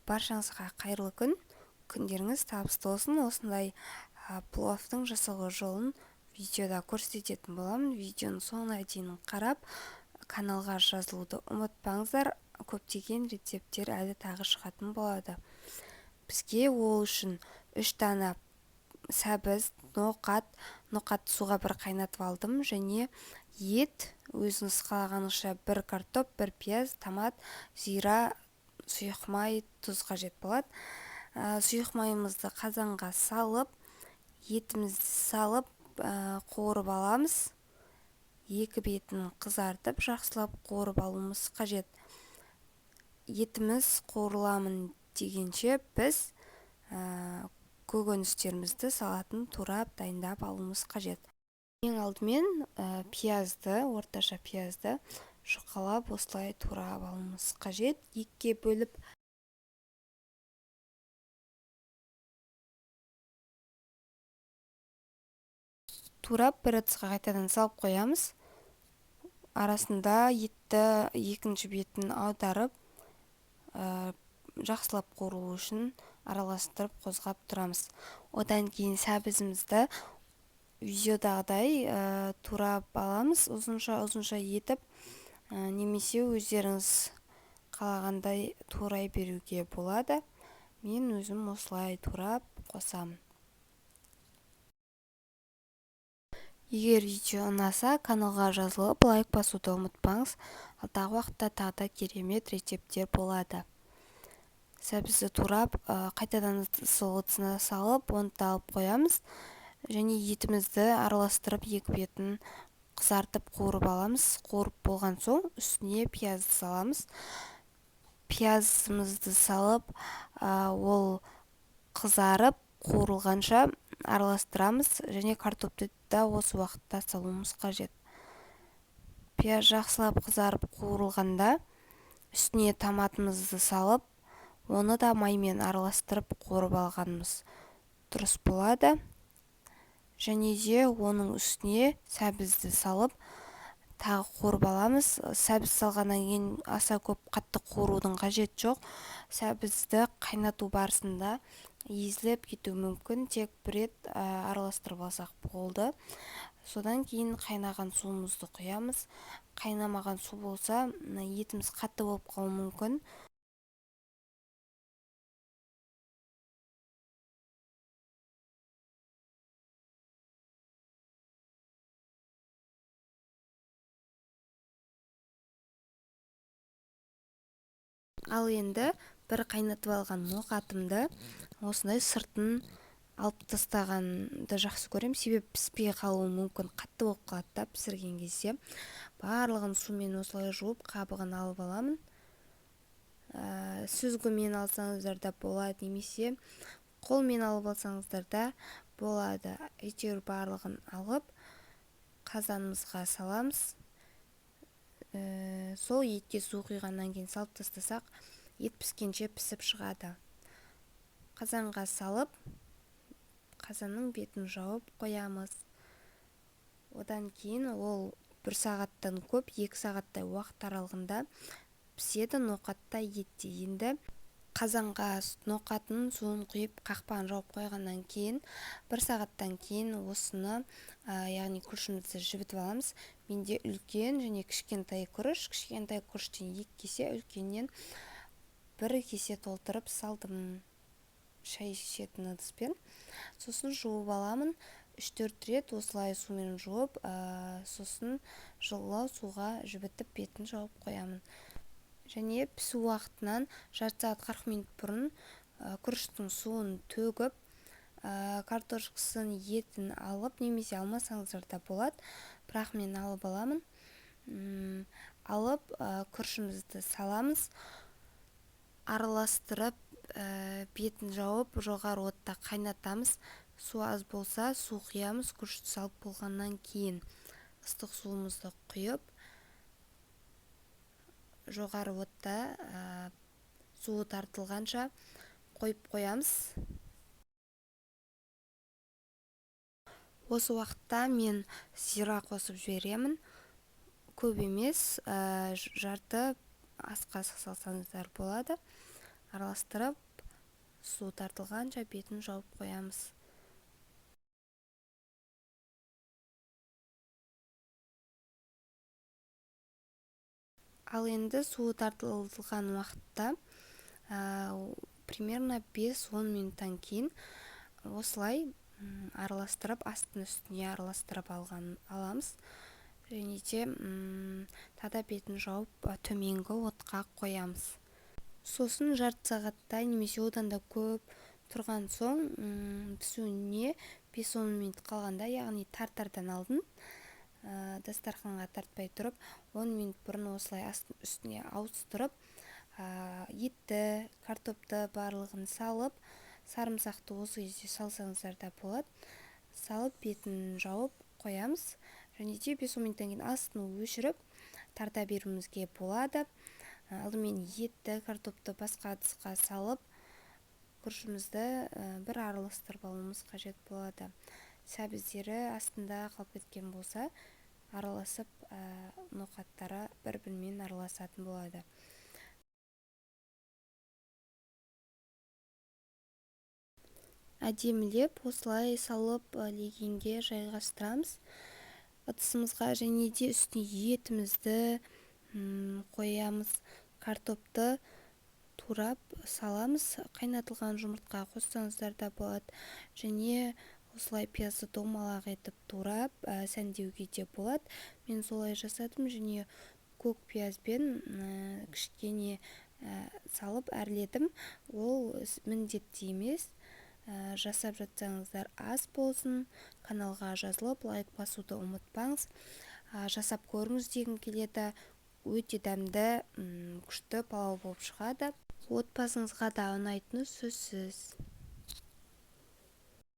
Баршаңызға қайырлы күн. Күндеріңіз табысты болсын. Осындай пловтың жасалу жолын видеода көрсететін боламын. Видеоның соңына дейін қарап, каналға жазылуды ұмытпаңыздар. Көптеген рецепттер әлі тағы шығатын болады. Бізге ол үшін 3 дана сәбіз, ноқат суға бір қайнатып алдым, және ет, өзіңіз қалағаныңызша 1 картоп, 1 пияз, томат, зира, сұйық май, тұз қажет болады. Сұйық майымызды қазанға салып, етімізді салып, қуырып аламыз. Екі бетін қызартып, жақсылап қуырып алуымыз қажет. Етіміз қуырыламын дегенше біз көкөністерімізді салатын турап дайындап алуымыз қажет. Ең алдымен пиязды, орташа пиязды жұқалап осылай турап алуымыз қажет. Екіге бөліп турап бір ыдысқа қайтадан салып қоямыз. Арасында етті екінші бетін аударып, жақсылап қуырылу үшін араластырып қозғап тұрамыз. Одан кейін сәбізімізді видеодағыдай турап аламыз, ұзынша етіп, немесе өздеріңіз қалағандай турай беруге болады. Мен өзім осылай турап қосамын. Егер видео ұнаса, каналға жазылып, лайк басуды ұмытпаңыз. Алдағы уақытта тағы да керемет рецепттер болады. Сәбізді турап, қайтадан сол ыдысына салып, оны алып қоямыз. Және етімізді араластырып, екі бетін қызартып қуырып аламыз. Қуырып болған соң, үстіне пиязды саламыз. Пиязымызды салып, ол қызарып, қуырылғанша араластырамыз, және картопты да осы уақытта салуымыз қажет. Пияз жақсылап қызарып қуырылғанда, үстіне томатымызды салып, оны да маймен араластырып қуырып алғанымыз дұрыс болады. Және де оның үстіне сәбізді салып, тағы қуырып аламыз. Сәбіз салғаннан кейін аса көп қатты қуырудың қажет жоқ. Сәбізді қайнату барысында езіліп кетуі мүмкін, тек бір рет араластырып алсақ болды. Содан кейін қайнаған суымызды құямыз. Қайнамаған су болса, етіміз қатты болып қалуы мүмкін. Ал енді бір қайнатып алған ноқатымды осындай сыртын алып тастағанды жақсы көрем, себебі піспей қалуы мүмкін, қатты болып қалады да пісірген кезде. Барлығын сумен осылай жуып, қабығын алып аламын. Сүзгімен алсаңыздар да болады, немесе қолмен алып алсаңыздар да болады. Әйтеуір барлығын алып, қазанымызға саламыз. Сол етке су құйғаннан кейін салып тастасақ, ет піскенше пісіп шығады. Қазанға салып, қазанның бетін жауып қоямыз. Одан кейін ол 1 сағаттан көп, 2 сағаттай уақыт аралығында піседі. Ноқатта етте. Енді қазанға ноқатын суын құйып, қақпағын жауып қойғаннан кейін 1 сағаттан кейін осыны, яғни күрішімізді жібітіп аламыз. Менде үлкен және кішкентай күріш, кішкентай күріштен 2 кесе, үлкеннен 1 кесе толтырып салдым, шай ішетін ыдыспен. Сосын жуып аламын, 3-4 рет осылай сумен жуып, сосын жылылау суға жібітіп бетін жауып қоямын. Және пісу уақытынан жарты сағат 40 минут бұрын күріштің суын төгіп, картошкасын, етін алып, немесе алмасаңыздар да болады, бірақ мен алып аламын. Алып, күрішімізді саламыз, араластырып, бетін жауып, жоғары отта қайнатамыз. Су аз болса, су құямыз. Күрішті салып болғаннан кейін ыстық суымызды құйып, жоғары отта суы тартылғанша қойып қоямыз. Осы уақытта мен зира қосып жіберемін. Көп емес, жарты ас қасық салсаңыздар болады. араластырып, су тартылғанша бетін жауып қоямыз. Ал енді суы тартылған уақытта примерно 5-10 минуттан кейін осылай араластырып, астын үстіне араластырып аламыз. Және де тада бетін жауып төменгі отқа қоямыз. Сосын жарты сағатта немесе одан да көп тұрған соң пісуіне 5-10 минут қалғанда, яғни тартардан алдын дастарханға тартпай тұрып 10 минут бұрын осылай астын үстіне ауыстырып, етті, картопты барлығын салып, сарымсақты осы кезде салсаңыздар да болады, салып бетін жауып қоямыз. Және де 5-10 минуттан кейін астын өшіріп тарта беруімізге болады. Алдымен етті, картопты басқа ыдысқа салып, күрішімізді бір араластырып алуымыз қажет болады. Сәбіздері астында қалып кеткен болса, араласып, ноқаттары бір-бірімен араласатын болады. Әдемілеп осылай салып легенге жайғастырамыз. Ыдысымызға және де үстіне етімізді қоямыз. Картопты турап саламыз. Қайнатылған жұмыртқа қоссаңыздар да болады. Және осылай пиязды домалақ етіп турап сәндеуге де болады. Мен солай жасадым және көк пиязбен кішкене салып әрледім. Ол міндетті емес. Жасап жатсаңыздар аз болсын. Каналға жазылып, лайк басуды ұмытпаңыз. Жасап көріңіз дегім келеді. Өте дәмді, күшті палау болып шығады. Отбасыңызға да ұнайтыны сөзсіз.